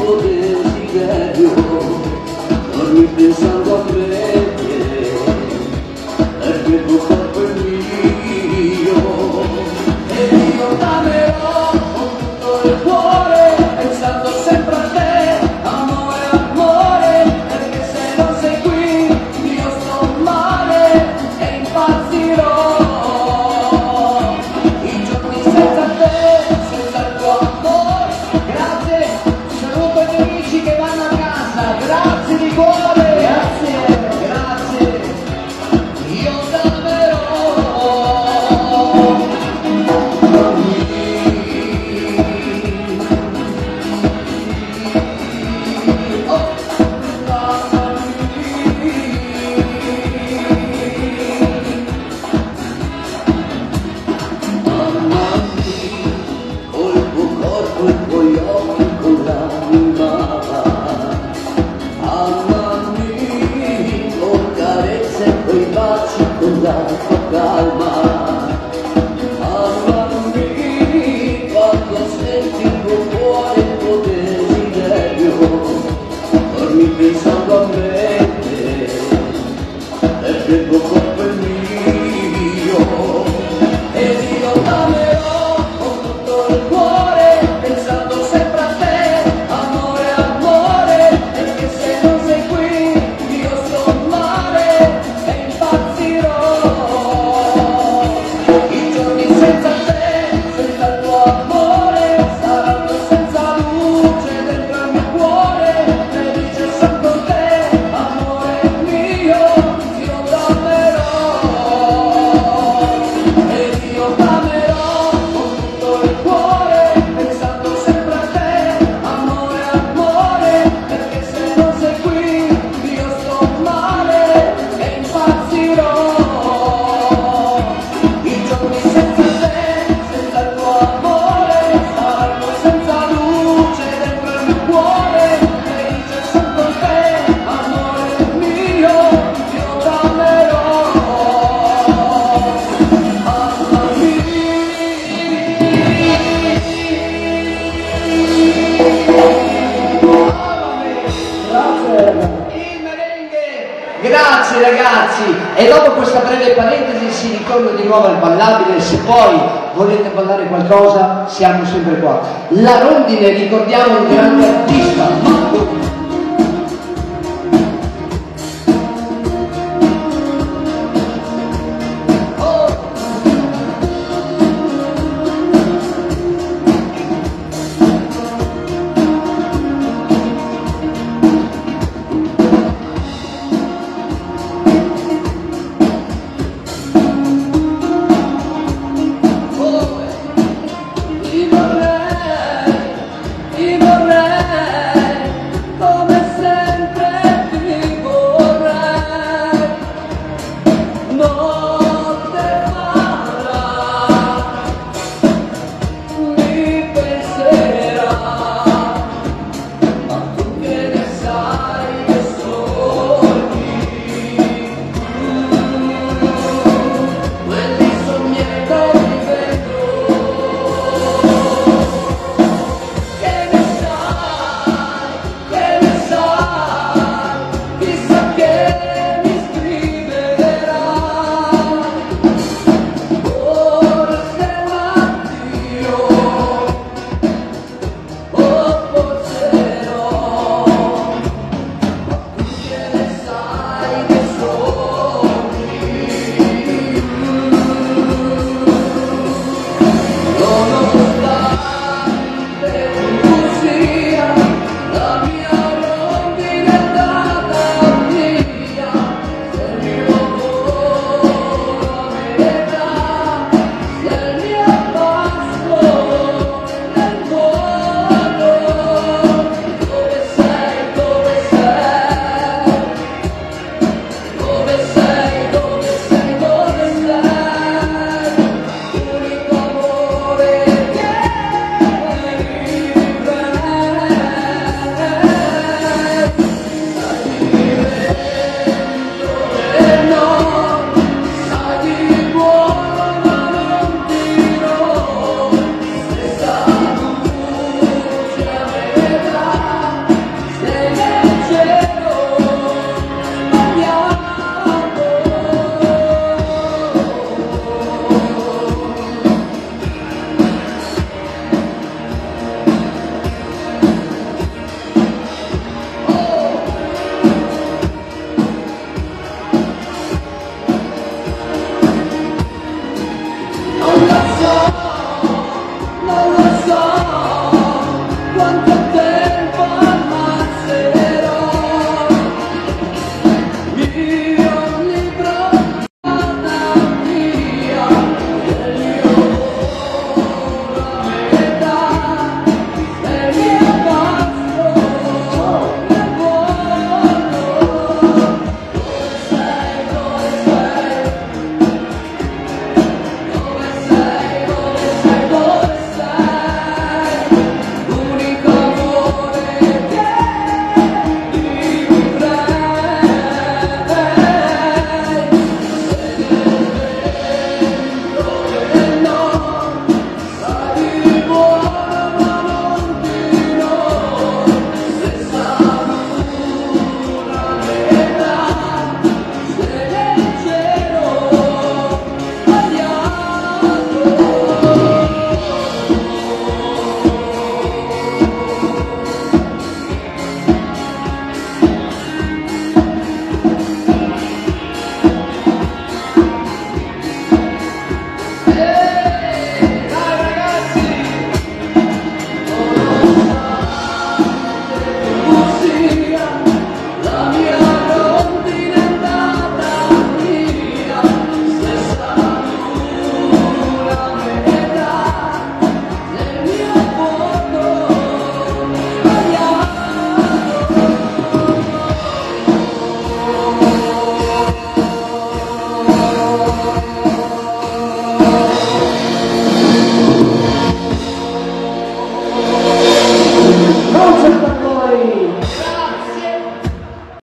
tuo desiderio, dormi pensando a me, perché tuo corpo è mio, e io t'amerò con tutto il cuore, pensando sempre a te, amore, amore, perché se non sei qui io sto male e impazzirò. I giorni senza te, senza il tuo amore. Grazie, saluto i miei amici che vanno a casa, grazie di cuore, grazie, grazie, io t'amerò. Col tuo corpo e i tuoi occhi con l'anima, amami con carezze e quei baci con la tua calma, amami quando senti il tuo cuore, il tuo desiderio, dormi pensando a me, perché il tuo corpo è mio, ed io t'amerò con tutto il cuore, pensando sempre a te, amore, amore, perché se non sei qui io sto male e impazzirò. I giorni senza te, senza il tuo amore, saranno senza luce dentro il mio cuore, felice sono con te, amore mio, io t'amerò, ed io t'amerò con tutto il cuore, pensando sempre a te, amore, amore, perché se non sei qui io sto male e impazzirò. I giorni senza te, senza il tuo amore, saranno senza luce dentro il mio cuore, felice sono con te, amore mio, io t'amerò. Il merengue! Grazie ragazzi! E dopo questa breve parentesi si ritorna di nuovo al ballabile. Se poi volete ballare qualcosa siamo sempre qua. La Rondine, ricordiamo un grande artista.